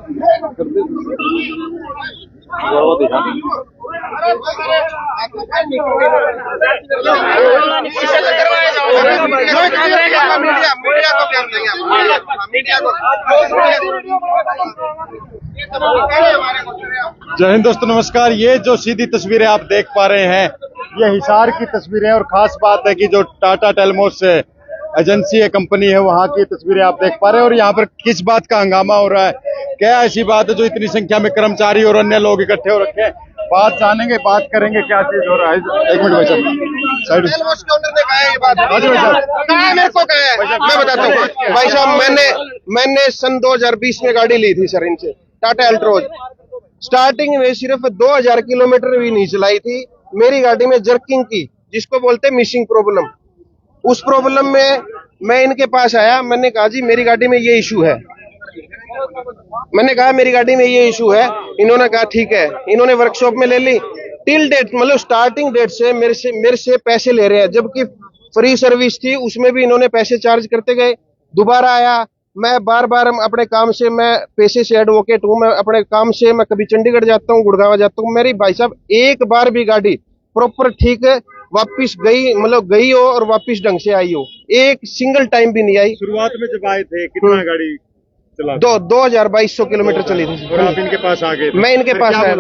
जय हिंद दोस्तों, नमस्कार। ये जो सीधी तस्वीरें आप देख पा रहे हैं, ये हिसार की तस्वीरें हैं। और खास बात है कि जो टाटा टेलमोस एजेंसी है, कंपनी है, वहां की तस्वीरें आप देख पा रहे हैं। और यहाँ पर किस बात का हंगामा हो रहा है, क्या ऐसी बात है जो इतनी संख्या में कर्मचारी और अन्य लोग इकट्ठे हो रखे हैं? बात जानेंगे, बात करेंगे क्या चीज हो रहा है। एक मिनट भाई साहब, टेलमोस काउंटर ने कहा है ये बात। भाई साहब, कहा है, मेरे को कहा है, मैं बताता हूँ भाई साहब। मैंने सन 2020 में गाड़ी ली थी सर इनसे, टाटा अल्ट्रोज। स्टार्टिंग में सिर्फ 2000 किलोमीटर भी नहीं चलाई थी। मेरी गाड़ी में जर्किंग की, जिसको बोलते हैं मिसिंग प्रॉब्लम, उस प्रॉब्लम में मैं इनके पास आया। मैंने कहा जी मेरी गाड़ी में ये इशू है। मैंने कहा मेरी गाड़ी में ये इशू है। इन्होंने कहा ठीक है। इन्होंने वर्कशॉप में ले ली। टिल डेट, मतलब स्टार्टिंग डेट से मेरे से पैसे ले रहे हैं, जबकि फ्री सर्विस थी, उसमें भी इन्होंने पैसे चार्ज करते गए। दोबारा आया, मैं बार बार अपने काम से, मैं पेशे से एडवोकेट हूँ, मैं अपने काम से मैं कभी चंडीगढ़ जाता हूँ, गुड़गांव जाता हूँ। मेरी भाई साहब एक बार भी गाड़ी प्रॉपर ठीक है वापिस गई, मतलब गई हो और वापिस ढंग से आई हो, एक सिंगल टाइम भी नहीं आई। शुरुआत में जब आए थे कितना गाड़ी चला? 2200 किलोमीटर चली थी। और आप इनके पास आ गए थे? मैं इनके पास आया।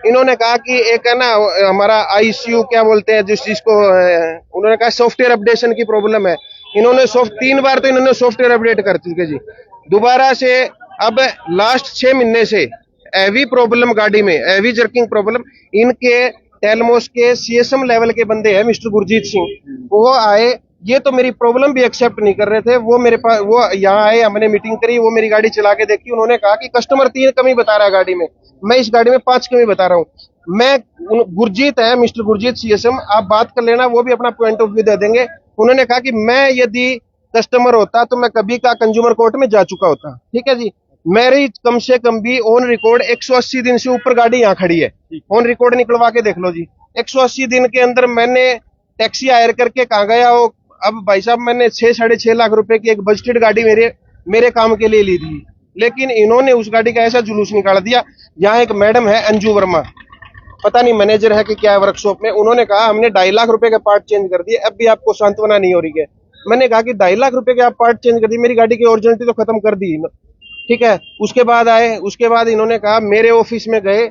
इन्होंने कहा कि एक है ना हमारा आईसीयू क्या बोलते हैं जिसको, उन्होंने कहा सॉफ्टवेयर अपडेशन की प्रॉब्लम है। इन्होंने 3 बार तो इन्होंने सॉफ्टवेयर अपडेट कर चुके जी। दोबारा से अब लास्ट 6 महीने से हैवी प्रॉब्लम गाड़ी में, हैवी जर्किंग प्रॉब्लम। इनके टेलमोस के सीएसएम लेवल के बंदे हैं, मिस्टर गुरजीत सिंह, वो आए। ये तो मेरी प्रॉब्लम भी एक्सेप्ट नहीं कर रहे थे। वो मेरे पास, वो यहाँ आए, हमने मीटिंग करी, वो मेरी गाड़ी चला के देखी। उन्होंने कहा कि कस्टमर 3 कमी बता रहा है गाड़ी में, मैं इस गाड़ी में 5 कमी बता रहा हूँ। मैं गुरजीत है, मिस्टर गुरजीत सीएसएम, आप बात कर लेना, वो भी अपना पॉइंट ऑफ व्यू दे देंगे। उन्होंने कहा कि मैं यदि कस्टमर होता तो मैं कभी का कंज्यूमर कोर्ट में जा चुका होता। ठीक है जी, मेरी कम से कम भी ऑन रिकॉर्ड 180 दिन से ऊपर गाड़ी यहाँ खड़ी है। ऑन रिकॉर्ड निकलवा के देख लो जी। 180 दिन के अंदर मैंने टैक्सी हायर करके कहाँ गया हो। अब भाई साहब मैंने 6-6.5 लाख रुपए की एक बजटेड गाड़ी मेरे काम के लिए ली थी, लेकिन इन्होंने उस गाड़ी का ऐसा जुलूस निकाल दिया। यहाँ एक मैडम है अंजू वर्मा, पता नहीं मैनेजर है कि क्या है वर्कशॉप में। उन्होंने कहा हमने 2.5 लाख रुपए के पार्ट चेंज कर दिए, अब भी आपको सांत्वना नहीं हो रही है। मैंने कहा कि 2.5 लाख रुपए के आप पार्ट चेंज कर दिए, मेरी गाड़ी की ओरिजिनलिटी तो खत्म कर दी। ठीक है, उसके बाद आए, उसके बाद इन्होंने कहा, मेरे ऑफिस में गए,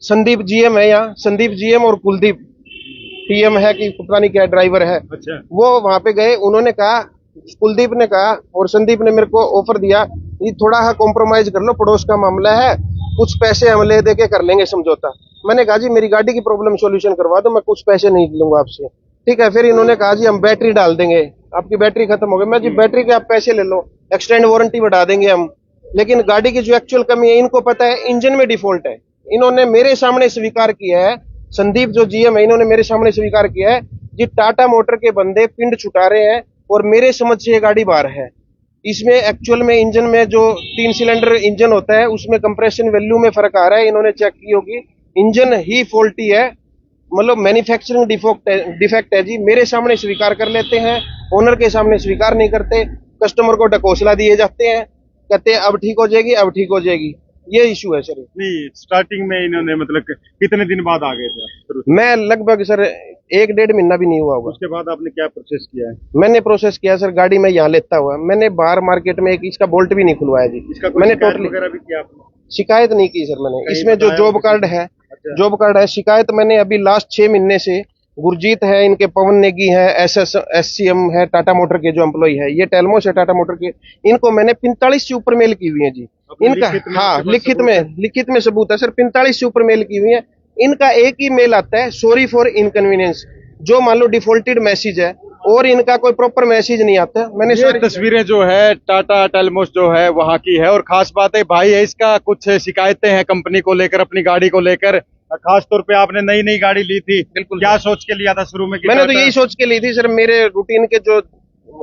संदीप जीएम है यहाँ, संदीप जीएम और कुलदीप पीएम है कि पता नहीं क्या ड्राइवर है। अच्छा। वो वहां पे गए। उन्होंने कहा, कुलदीप ने कहा और संदीप ने मेरे को ऑफर दिया, ये थोड़ा सा कॉम्प्रोमाइज कर लो, पड़ोस का मामला है, कुछ पैसे हम ले दे के कर लेंगे समझौता। मैंने कहा जी मेरी गाड़ी की प्रॉब्लम सॉल्यूशन करवा दो, मैं कुछ पैसे नहीं लूंगा आपसे। ठीक है, फिर इन्होंने कहा जी हम बैटरी डाल देंगे, आपकी बैटरी खत्म हो गई। मैं जी बैटरी के आप पैसे ले लो, एक्सटेंड वारंटी बढ़ा देंगे हम, लेकिन गाड़ी की जो एक्चुअल कमी है इनको पता है, इंजन में डिफॉल्ट है। इन्होंने मेरे सामने स्वीकार किया है, संदीप जो जीएम है, इन्होंने मेरे सामने स्वीकार किया है जी टाटा मोटर के बंदे पिंड छुटा रहे हैं और मेरे समझ से ये गाड़ी बाहर है। इसमें एक्चुअल में इंजन में जो 3 सिलेंडर इंजन होता है उसमें कंप्रेशन वैल्यू में फर्क आ रहा है। इन्होंने चेक की होगी, इंजन ही फॉल्टी है, मतलब मैन्युफैक्चरिंग डिफेक्ट है जी। मेरे सामने स्वीकार कर लेते हैं, ओनर के सामने स्वीकार नहीं करते, कस्टमर को ढकोसला दिए जाते हैं, कहते हैं अब ठीक हो जाएगी, अब ठीक हो जाएगी। ये इशू है सर। नहीं, स्टार्टिंग में इन्होंने मतलब कितने दिन बाद आ गए थे? मैं लगभग सर 1-1.5 महीना भी नहीं हुआ होगा। उसके बाद आपने क्या प्रोसेस किया है? मैंने प्रोसेस किया सर, गाड़ी में यहाँ लेता हुआ, मैंने बाहर मार्केट में एक इसका बोल्ट भी नहीं खुलवाया जी। मैंने टोटली वगैरह भी किया आपने? शिकायत नहीं की सर मैंने। इसमें जो जॉब कार्ड है, जॉब कार्ड है, शिकायत मैंने अभी लास्ट 6 महीने से, गुरजीत है, इनके पवन नेगी है, SCM है, टाटा मोटर के जो एम्प्लॉय है, ये टेलमोस है टाटा मोटर के, इनको मैंने 45 से ऊपर मेल की हुई है जी। इनका हाँ लिखित में सबूत है सर, 45 से ऊपर मेल की हुई है। इनका एक ही मेल आता है, सॉरी फॉर इनकन्वीनियंस, जो मान लो डिफॉल्टेड मैसेज है, और इनका कोई प्रॉपर मैसेज नहीं आता। मैंने सारी तस्वीरें जो है टाटा टेलमोस जो है वहां की है। और खास बात है भाई है, इसका कुछ शिकायतें हैं कंपनी को लेकर, अपनी गाड़ी को लेकर। खास तौर पे आपने नई गाड़ी ली थी, बिल्कुल क्या सोच के लिया था शुरू में? मैंने तो यही सोच के ली थी सर, मेरे रूटीन के जो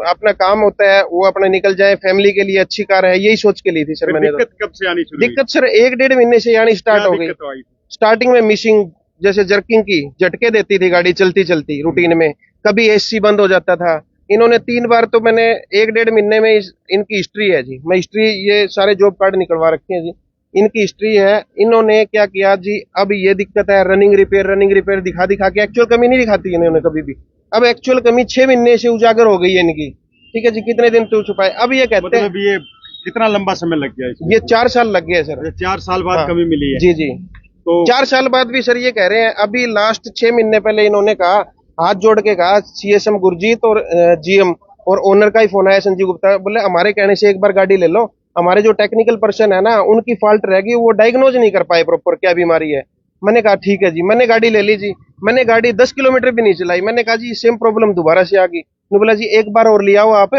अपना काम होता है वो अपना निकल जाए, फैमिली के लिए अच्छी कार है, यही सोच के ली थी सर मैंने। दिक्कत कब से आनी शुरू? दिक्कत सर 1-1.5 महीने से आनी स्टार्ट हो गई। स्टार्टिंग में मिसिंग, जैसे जर्किंग की झटके देती थी गाड़ी चलती चलती रूटीन में, कभी एसी बंद हो जाता था। इन्होंने 3 बार, तो मैंने 1-1.5 महीने में इनकी हिस्ट्री है जी, मैं हिस्ट्री ये सारे जॉब कार्ड निकलवा रखे हैं जी। इनकी हिस्ट्री है। इन्होंने क्या किया जी, अब ये दिक्कत है, रनिंग रिपेयर दिखा दिखा के एक्चुअल कमी नहीं दिखाती इन्होंने कभी भी। अब एक्चुअल कमी 6 महीने से उजागर हो गई है इनकी, ठीक है जी। कितने दिन तो छुपाए, अब ये कहते हैं मतलब ये कितना लंबा समय लग गया इसमें? ये 4 साल लग गए सर। 4 साल बाद हाँ। कमी मिली है जी जी, तो 4 साल बाद भी सर ये कह रहे हैं। अभी लास्ट 6 महीने पहले इन्होंने कहा, हाथ जोड़ के कहा, सीएसएम गुरजीत और जीएम और ओनर का ही फोन आया संजीव गुप्ता, बोले हमारे कहने से एक बार गाड़ी ले लो, हमारे जो टेक्निकल पर्सन है ना उनकी फॉल्ट रहेगी, वो डायग्नोज नहीं कर पाए प्रॉपर क्या बीमारी है। मैंने कहा ठीक है जी, मैंने गाड़ी ले ली जी। मैंने गाड़ी 10 किलोमीटर भी नहीं चलाई, मैंने कहा जी सेम प्रॉब्लम दोबारा से आ गई। उन्होंने बोला जी एक बार और ले आओ आप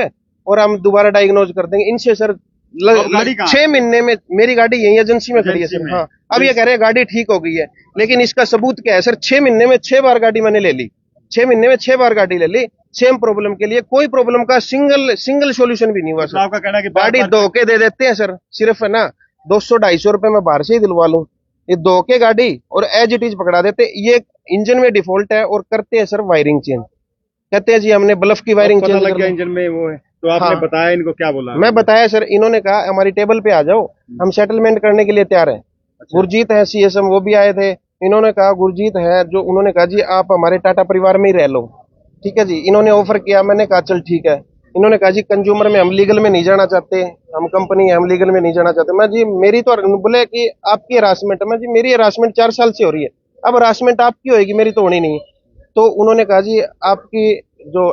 और हम दोबारा डायग्नोज कर देंगे। इनसे सर गाड़ी कहाँ? 6 महीने में मेरी गाड़ी यही एजेंसी में खड़ी है एजेंसी सर। में। हाँ, अब ये कह रहे हैं गाड़ी ठीक हो गई है, लेकिन इसका सबूत क्या है सर? 6 महीने में 6 बार गाड़ी मैंने ले ली, 6 महीने में 6 बार गाड़ी ले ली, सेम प्रॉब्लम के लिए। कोई प्रॉब्लम का सिंगल सॉल्यूशन भी नहीं हुआ तो सर। आपका कहना है कि गाड़ी धो के दे देते हैं सर, सिर्फ है ना 200-250 रुपए में बाहर से ही दिलवा लूं, ये धो के गाड़ी और एज इट इज पकड़ा देते। ये इंजन में डिफॉल्ट है और करते हैं सर वायरिंग चेंज, कहते हैं जी हमने बल्ब की वायरिंग पता चेंज लग कर गया दी। इंजन में वो है, तो आपने हाँ। बताया इनको, क्या बोला? मैं बताया सर, इन्होंने कहा हमारी टेबल पे आ जाओ, हम सेटलमेंट करने के लिए तैयार हैं। गुरजीत है सीएसएम, वो भी आए थे। इन्होंने कहा गुरजीत है जो, उन्होंने कहा जी आप हमारे टाटा परिवार में ही रह लो, ठीक है जी। इन्होंने ऑफर किया, मैंने कहा चल ठीक है। इन्होंने कहा जी कंज्यूमर में हम लीगल में नहीं जाना चाहते, हम कंपनी है, हम लीगल में नहीं जाना चाहते। मैं जी मेरी तो, बोले कि आपकी हरासमेंट है। मैं जी मेरी हरासमेंट 4 साल से हो रही है, अब हरासमेंट आपकी होगी, मेरी तो होनी नहीं। तो उन्होंने कहा जी आपकी जो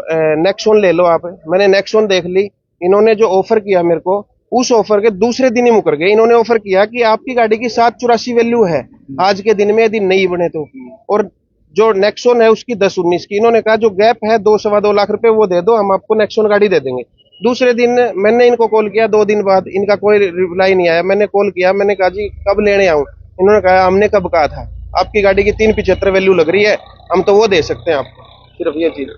नेक्सॉन ले लो आप। मैंने नेक्सॉन देख ली। इन्होंने जो ऑफर किया मेरे को, उस ऑफर के दूसरे दिन ही मुकर गए। इन्होंने ऑफर किया कि आपकी गाड़ी की 784 वैल्यू है आज के दिन में, यदि नहीं बने तो, और जो नेक्सॉन है उसकी 10-19 की। इन्होंने कहा जो गैप है 2-2.25 लाख रुपए वो दे दो, हम आपको नेक्सॉन गाड़ी दे देंगे। दूसरे दिन मैंने इनको कॉल किया, 2 दिन बाद इनका कोई रिप्लाई नहीं आया। मैंने कॉल किया, मैंने कहा जी कब लेने आऊं? इन्होंने कहा हमने कब कहा था, आपकी गाड़ी की 375 वैल्यू लग रही है, हम तो वो दे सकते हैं आपको, सिर्फ ये चीज।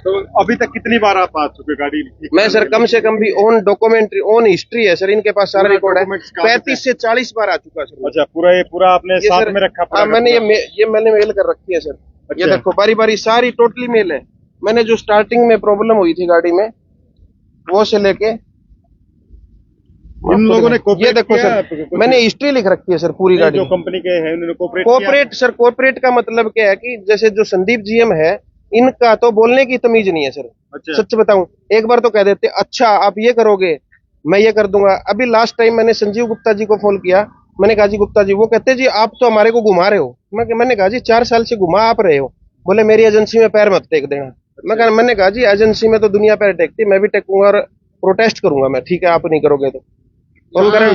तो अभी तक कितनी बार आप आ चुके गाड़ी? मैं सर कम से कम भी ऑन डॉक्यूमेंट्री, ऑन हिस्ट्री है सर, इनके पास सारा पूरा रिकॉर्ड है। documents कहाँ पे 35 से 40 बार आ चुका है सर। अच्छा, पूरा ये पूरा आपने ये साथ सर, में रखा? पूरा हाँ, मैंने ये मैंने मेल कर रखी है सर। ये अच्छा। देखो बारी बारी सारी टोटली मेल है। मैंने जो स्टार्टिंग में प्रॉब्लम हुई थी गाड़ी में, वो से लेके इन लोगों ने ये cooperate देखो किया सर, आपको? मैंने हिस्ट्री लिख रखी है सर पूरी गाड़ी जो में। कंपनी के हैं उन्होंने कोऑपरेट कोऑपरेट सर, कोऑपरेट का मतलब क्या है कि जैसे जो संदीप जीएम है, इनका तो बोलने की तमीज नहीं है सर। अच्छा। सच बताऊं, एक बार तो कह देते अच्छा आप ये करोगे, मैं ये कर दूंगा। अभी लास्ट टाइम मैंने संजीव गुप्ता जी को फोन किया, मैंने कहा जी गुप्ता जी, वो कहते जी आप तो हमारे को घुमा रहे हो। मैंने कहा जी 4 साल से घुमा आप रहे हो। बोले मेरी एजेंसी में पैर मत टेक देना। मैंने कहा जी एजेंसी में तो दुनिया पैर टेकती, मैं भी टेकूंगा और प्रोटेस्ट करूंगा मैं, ठीक है आप नहीं करोगे तो। फोन करें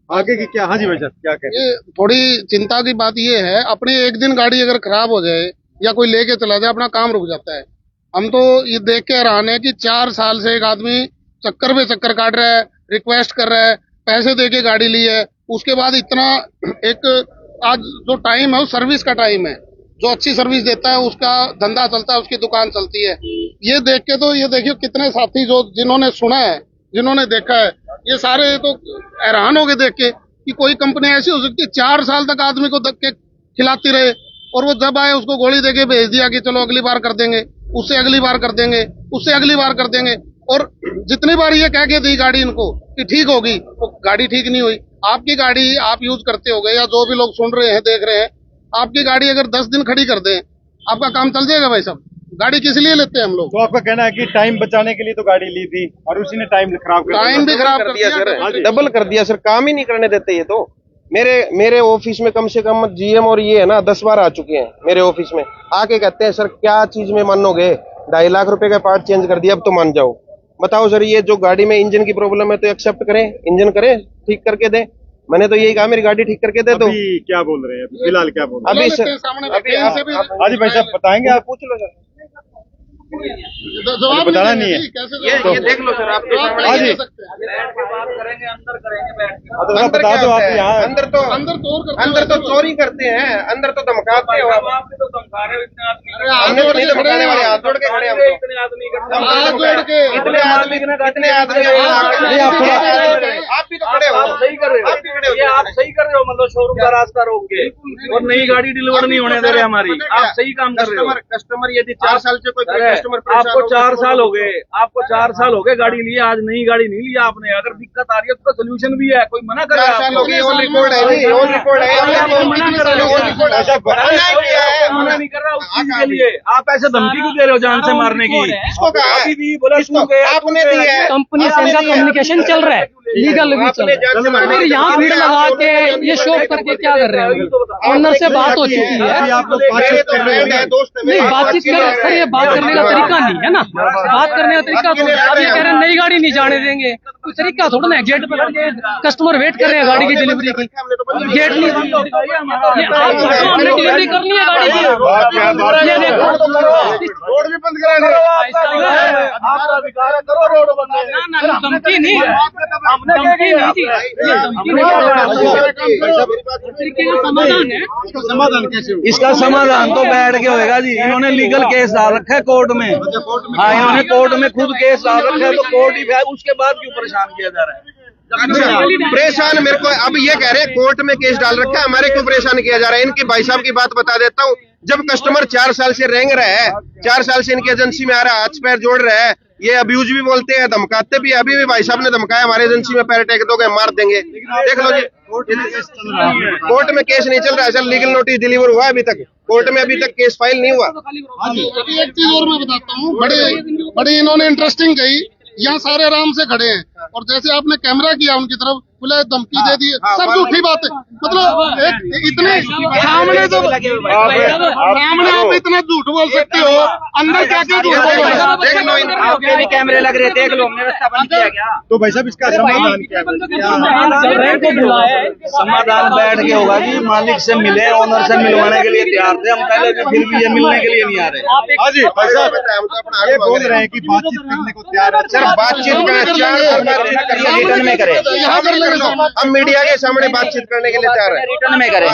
आगे की क्या? हाँ जी भाई साहब, क्या कह रहे हैं? ये थोड़ी चिंता की बात ये है, अपनी एक दिन गाड़ी अगर खराब हो जाए या कोई लेके चला जाए, अपना काम रुक जाता है। हम तो ये देख के हैरान है कि 4 साल से एक आदमी चक्कर पे चक्कर काट रहा है, रिक्वेस्ट कर रहा है, पैसे दे के गाड़ी ली है, उसके बाद इतना एक आज जो टाइम है वो सर्विस का टाइम है। जो अच्छी सर्विस देता है उसका धंधा चलता है, उसकी दुकान चलती है। ये देख के तो ये देखियो कितने साथी जो जिन्होंने सुना है, जिन्होंने देखा है, ये सारे तो हैरान हो गए देख के कि कोई कंपनी ऐसी हो सकती है 4 साल तक आदमी को धक्के खिलाती रहे, और वो जब आए उसको गोली देके भेज दिया कि चलो अगली बार कर देंगे, उससे अगली बार कर देंगे, उससे अगली बार कर देंगे। और जितनी बार ये कह के दी गाड़ी इनको कि ठीक होगी, वो गाड़ी ठीक नहीं हुई। आपकी गाड़ी आप यूज करते होगे, या जो भी लोग सुन रहे हैं देख रहे हैं, आपकी गाड़ी अगर 10 दिन खड़ी कर दें, आपका काम चल जाएगा भाई साहब? गाड़ी किस लिए लेते हैं हम लोग? तो आपका कहना है कि टाइम बचाने के लिए तो गाड़ी ली थी और उसी ने टाइम खराब कर दिया। टाइम भी खराब कर दिया सर, डबल कर दिया सर, काम ही नहीं करने देते ये तो। मेरे ऑफिस में कम से कम जीएम और ये है ना 10 बार आ चुके हैं मेरे ऑफिस में, आके कहते हैं सर क्या चीज में मानोगे, 2.5 लाख रुपए का पार्ट चेंज कर दिया, अब तो मान जाओ। बताओ सर, ये जो गाड़ी में इंजन की प्रॉब्लम है तो एक्सेप्ट करें, इंजन करें, ठीक करके दे। मैंने तो यही कहा मेरी गाड़ी ठीक करके दे दो। अभी क्या बोल रहे हैं? फिलहाल क्या बोल रहे अभी लेते सर, हैं सामने अभी बैठे हैं, इनसे भी हैं? हाँ जी भाई साहब, बताएंगे आप? पूछ लो सर, जवाब बताना नहीं नहीं है। देंगे, कैसे ये जवाब देख लो सर, आपके जवाब सामने हाँ नहीं जी। दे सकते। हाँ, तो बता दो आप यहाँ। अंदर तो अंदर तो और करते अंदर तो चोरी करते हैं, अंदर तो धमकाते हो आप। हमने तो नहीं धमकाने वाले, हाथ जोड़ के खड़े हम तो। हाथ जोड़ के इतने आदमी आप भी तो खड़े हो, सही कर रहे हो, ये आप सही कर रहे हो, मतलब शोरूम का रास्ता रोक के और नई गाड़ी डिलीवर नहीं होने दे रहे हमारी, आप सही काम कर रहे हो। कस्टमर यदि 4 साल से कोई कस्टमर आपको 4 साल हो गए, आपको 4 साल हो गए गाड़ी लिए, आज नई गाड़ी नहीं लिया आपने। अगर दिक्कत आ रही है उसका सोल्यूशन भी है, कोई मना करे? 4 साल हो गए, ऑन रिकॉर्ड है, ऑन रिकॉर्ड है, मना नहीं कर रहा उस चीज के लिए। आप ऐसे धमकी क्यों दे रहे हो जान से मारने की? इसको कहा अभी भी बोला आपने दी है, कंपनी से इनका कम्युनिकेशन चल रहा है, लीगल भी चल रहा है। फिर यहाँ भीड़ लगा के ये शॉप करके क्या कर रहे हैं? ऑनर से बात हो चुकी है, आप लोग बातचीत कर रहे हैं, नहीं बातचीत कर सर, ये बात करने का तरीका नहीं है ना, बात करने का तरीका तो अब ये कह रहे हैं नई गाड़ी नहीं जाने देंगे, कोई तरीका थोड़ा ना है। गेट पर कस्टमर वेट कर रहे हैं गाड़ी की डिलीवरी की, गेट नहीं, ये आप हमने डिलीवरी करनी है गाड़ी की, ये देखो रोड भी बंद करा दो। आपका अधिकार है, करो रोड बंद। ना धमकी नहीं, धमकी नहीं जी, ये धमकी नहीं, समाधान है। इसका समाधान कैसे होगा? इसका समाधान तो बैठ के होएगा जी। इन्होंने लीगल केस डाल रखा है कोर्ट में, हाँ इन्होंने कोर्ट में खुद केस डाल रखा है, तो कोर्ट ही है, उसके बाद क्यों परेशान किया जा रहा है? अच्छा परेशान मेरे को अब ये कह रहे हैं कोर्ट में केस डाल रखा है, हमारे क्यों परेशान किया जा रहा है? इनकी भाई साहब की बात बता देता हूँ। जब कस्टमर 4 साल से रेंग रहा है, 4 साल से इनकी एजेंसी में आ रहा है, हाथ पैर जोड़ रहा है, ये अब्यूज भी बोलते हैं, धमकाते भी। अभी भी भाई साहब ने धमकाया हमारे एजेंसी में पैर टेक दोगे मार देंगे। देख लो जी, कोर्ट में केस नहीं चल रहा है सर, लीगल नोटिस डिलीवर हुआ है अभी तक, कोर्ट में अभी तक केस फाइल नहीं हुआ। अभी एक चीज और मैं बताता हूँ, बड़े इन्होंने इंटरेस्टिंग कही। यहाँ सारे आराम से खड़े हैं और जैसे आपने कैमरा किया उनकी तरफ, बोले धमकी दे दी, सब झूठी बात है। मतलब एक इतने सामने तो सामने आप इतना झूठ बोल सकते हो, अंदर क्या क्या झूठ बोल देख लो आपके भी कैमरे लग रहे, देख लो, हमने रास्ता बंद किया क्या? तो भाई साहब इसका समाधान क्या है? समाधान बैठ के होगा जी, मालिक से मिले, ओनर से मिलवाने के लिए तैयार थे हम पहले भी, फिर भी ये मिलने के लिए नहीं आ रहे। हाँ जी भाई साहब, ये बोल रहे हैं कि बातचीत करने को तैयार है। सर बातचीत करें, 4 बार बातचीत करके रिटर्न में करें, यहाँ कर लेंगे सब। हम मीडिया के सामने बातचीत करने के लिए तैयार है। रिटर्न में करें,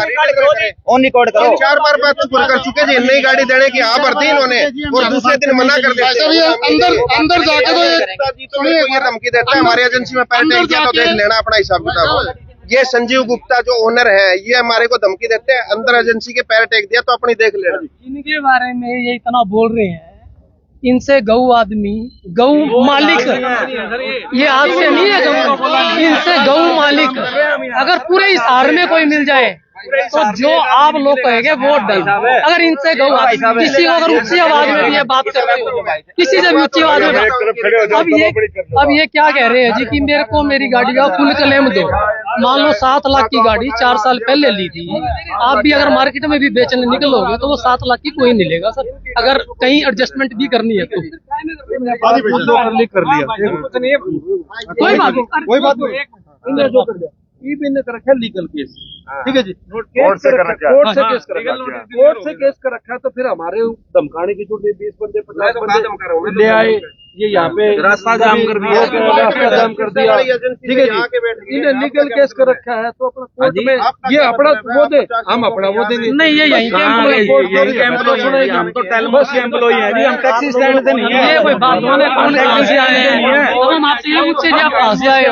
ऑन रिकॉर्ड करो। 4 बार बात कर चुके जी, नई गाड़ी देने की हाँ भरती इन्होंने और दूसरे दिन मना कर देते जब ये अंदर जाके तो ये ये धमकी देता है हमारी एजेंसी में पैर टेक दिया तो देख लेना अपना हिसाब किताब। ये संजीव गुप्ता जो ओनर है, ये हमारे को धमकी देते हैं, अंदर एजेंसी के पैर टेक दिया तो अपनी देख लेना। इनके बारे में ये इतना बोल रहे हैं, इनसे गऊ आदमी, गऊ मालिक, ये आज से नहीं है गऊ, इनसे गऊ मालिक अगर पूरे हिसार में कोई मिल जाए तो जो आप लोग कहेंगे वो डर। अगर इनसे गऊ आदमी, किसी को अगर ऊंची आवाज में भी ये बात करते हो, किसी से भी ऊंची आवाज में, अब ये क्या कह रहे हैं जी कि मेरे को मेरी गाड़ी का फुल क्लेम दो। मान लो 7 लाख की गाड़ी 4 साल पहले ली थी, आप भी अगर मार्केट में भी बेचने निकलोगे तो वो 7 लाख की कोई नहीं लेगा सर, अगर कहीं एडजस्टमेंट भी करनी है तो। कर लिया, कोई बात नहीं, कोई बात नहीं, इन्हें कर रखा है लीगल केस, ठीक है जी, कोर्ट से कर रखा है। कोर्ट से केस कर रखा है, कोर्ट से केस कर रखा है। तो फिर हमारे धमकाने की जो 20 बंदे 50 बंदे ले आए, ये यहाँ पे रास्ता जाम कर दिया, रास्ता जाम कर दिया, ठीक है जी, इन्हें लीगल केस कर रखा है। तो अपना कोर्ट में ये अपना वो दे, हम अपना वो देंगे। नहीं ये यहीं के एम्प्लॉय, हम तो टेलमोस के एम्प्लॉय हैं जी, हम टैक्सी स्टैंड से नहीं है। ये कोई बात नहीं है, कौन कहाँ से आए हैं, हम आपसे ये पूछे जी आप कहाँ से आए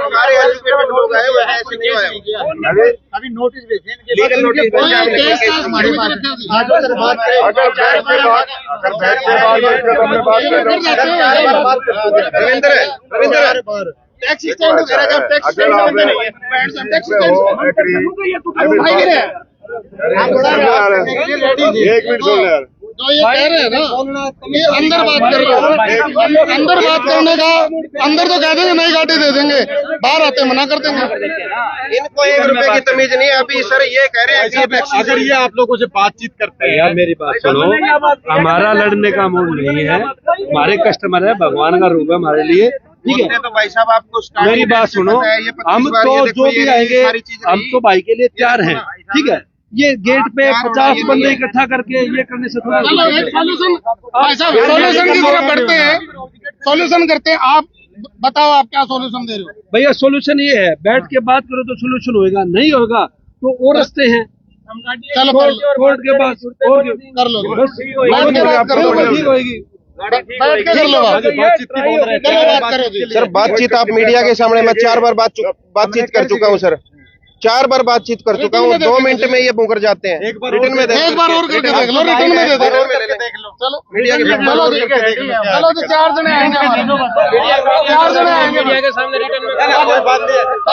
हमारे एजुकेटेड लोग आए हुए हैं, ऐसे नहीं आए। अभी नोटिस भेजे legal notice Ravindra taxi stand वगैरह का टैक्सी स्टैंड में नहीं है, टैक्सी एक मिनट सुन यार, जो ये कह रहे हैं ना, ये अंदर बात कर रहे हो, अंदर बात करने का, अंदर तो कह देंगे नई गाड़ी दे देंगे, बाहर आते मना कर देंगे। इनको 1 रुपए की तमीज नहीं है। अभी सर ये कह रहे हैं कि अगर ये आप लोगों से बातचीत करते हैं, यार मेरी बात सुनो, हमारा लड़ने का मूड नहीं है, हमारे कस्टमर है, भगवान का रूप है हमारे लिए, ठीक है। तो भाई साहब आपको मेरी बात सुनो, हम तो जो भी आएंगे हम तो भाई के लिए तैयार हैं, ठीक है। ये गेट पे 50 बंदे इकट्ठा करके ये करने से थोड़ा चलो एक सोल्यूशन की तरफ बढ़ते हैं, सोल्यूशन करते हैं। आप बताओ आप क्या सोल्यूशन दे रहे हो? भैया सोल्यूशन ये है, बैठ के बात करो तो सोल्यूशन होएगा, नहीं होगा तो और रास्ते हैं, चलो कोर्ट के पास कर लो बैठ के बात करो ठीक होगी बैठ के कर लो बात करो जी सर बातचीत आप मीडिया के सामने मैं 4 बार बातचीत कर चुका हूँ सर, 4 बार बातचीत कर चुका हूँ, 2 मिनट में ये मुकर जाते हैं। रिटर्न में एक बार और करके देख लो, रिटर्न में दे दो। चलो मीडिया के चलो जी चलो जी 4 जने आएंगे 4 जने आएंगे मीडिया के सामने रिटर्न में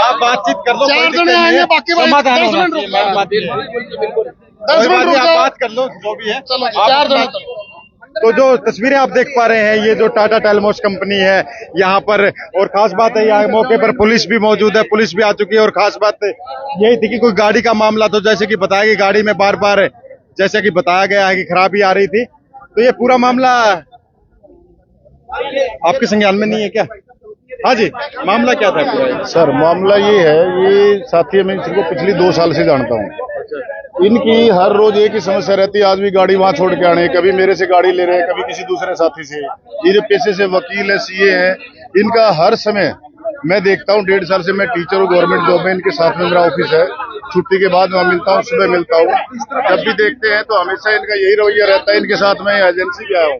आप बातचीत कर लो, 4 जने आएंगे बाकी भाई 10 मिनट रुक जाओ 10 मिनट रुक आप जाओ बात कर लो जो भी है। चलो 4 जने तो जो तस्वीरें आप देख पा रहे हैं ये जो टाटा टेलमोस कंपनी है यहाँ पर, और खास बात है यहाँ मौके पर पुलिस भी मौजूद है, पुलिस भी आ चुकी है। और खास बात यही थी कि कोई गाड़ी का मामला, तो जैसे कि बताया कि गाड़ी में बार बार जैसे कि बताया गया है कि खराबी आ रही थी, तो ये पूरा मामला आपके संज्ञान में नहीं है क्या? हाँ जी, मामला क्या था पूरा? सर मामला ये है, ये साथी मैं इनको पिछली 2 साल से जानता हूँ। इनकी हर रोज एक ही समस्या रहती है, आज भी गाड़ी वहां छोड़ के आने, कभी मेरे से गाड़ी ले रहे हैं, कभी किसी दूसरे साथी से। ये पेशे से वकील है, सीए है, इनका हर समय मैं देखता हूँ। 1.5 साल से मैं टीचर हूँ, गवर्नमेंट जॉब में, इनके साथ में मेरा ऑफिस है। छुट्टी के बाद मैं मिलता हूँ, सुबह मिलता हूँ, जब भी देखते हैं तो हमेशा इनका यही रवैया रहता है। इनके साथ मैं एजेंसी भी आया हूँ,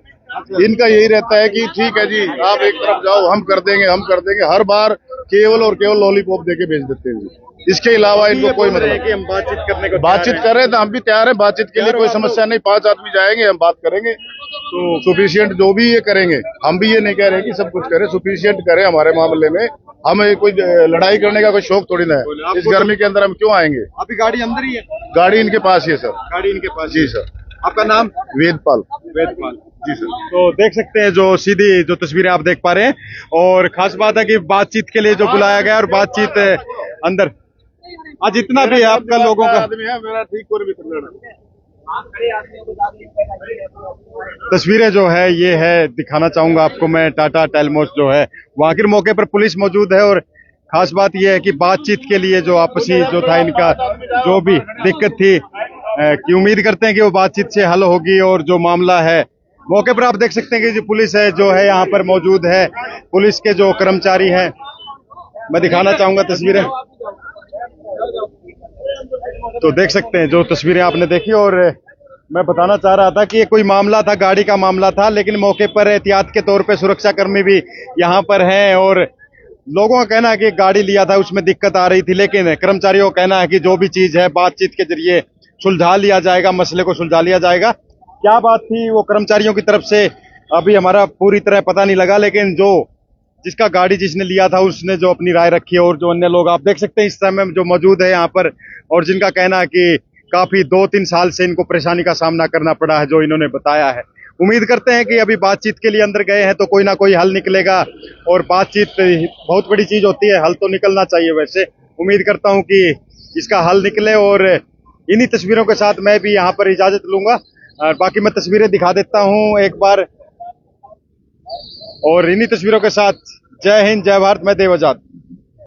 इनका यही रहता है कि ठीक है जी आप एक तरफ जाओ, हम कर देंगे। हर बार केवल और केवल लॉलीपॉप देके भेज देते हैं जी। इसके अलावा इनको कोई मतलब नहीं कि हम बातचीत करने को बातचीत कर रहे हैं तो हम भी तैयार हैं बातचीत के लिए, कोई समस्या नहीं। 5 आदमी जाएंगे, हम बात करेंगे तो सुफिशियंट जो भी ये करेंगे। हम भी ये नहीं कह रहे कि सब कुछ करें, सुफिशियंट करें हमारे मामले में। हमें कोई लड़ाई करने का कोई शौक थोड़ी ना है। इस गर्मी के अंदर हम क्यों आएंगे? अभी गाड़ी अंदर ही है? गाड़ी इनके पास ही है सर। गाड़ी इनके पास? जी सर। आपका नाम? वेदपाल। वेदपाल जी सर। तो देख सकते हैं जो सीधी जो तस्वीरें आप देख पा रहे हैं, और खास बात है कि बातचीत के लिए जो बुलाया गया और बातचीत अंदर आज इतना भी है आपका लोगों का आदमी है मेरा, ठीक कोई भी तस्वीरें जो है ये है, दिखाना चाहूंगा आपको मैं। टाटा टेलमोस जो है वहां के मौके पर पुलिस मौजूद है, और खास बात यह है कि बातचीत के लिए जो आपसी जो था इनका जो भी दिक्कत थी, कि उम्मीद करते हैं कि वो बातचीत से हल होगी। और जो मामला है मौके पर आप देख सकते हैं कि जो पुलिस है जो है यहाँ पर मौजूद है, पुलिस के जो कर्मचारी हैं, मैं दिखाना चाहूंगा तस्वीरें। तो देख सकते हैं जो तस्वीरें आपने देखी, और मैं बताना चाह रहा था कि ये कोई मामला था, गाड़ी का मामला था, लेकिन मौके पर एहतियात के तौर पे सुरक्षाकर्मी भी यहाँ पर हैं। और लोगों का कहना है कि गाड़ी लिया था उसमें दिक्कत आ रही थी, लेकिन कर्मचारियों का कहना है कि जो भी चीज है बातचीत के जरिए सुलझा लिया जाएगा, मसले को सुलझा लिया जाएगा। क्या बात थी वो कर्मचारियों की तरफ से अभी हमारा पूरी तरह पता नहीं लगा, लेकिन जो जिसका गाड़ी जिसने लिया था उसने जो अपनी राय रखी है, और जो अन्य लोग आप देख सकते हैं इस समय जो मौजूद है यहाँ पर, और जिनका कहना है कि काफी 2-3 साल से इनको परेशानी का सामना करना पड़ा है, जो इन्होंने बताया है। उम्मीद करते हैं कि अभी बातचीत के लिए अंदर गए हैं तो कोई ना कोई हल निकलेगा, और बातचीत बहुत बड़ी चीज होती है, हल तो निकलना चाहिए। वैसे उम्मीद करता हूं कि इसका हल निकले, और इन्हीं तस्वीरों के साथ मैं भी यहाँ पर इजाजत लूंगा। बाकी मैं तस्वीरें दिखा देता हूँ एक बार, और इन्हीं तस्वीरों के साथ जय हिंद, जय भारत, मैं देव आजाद।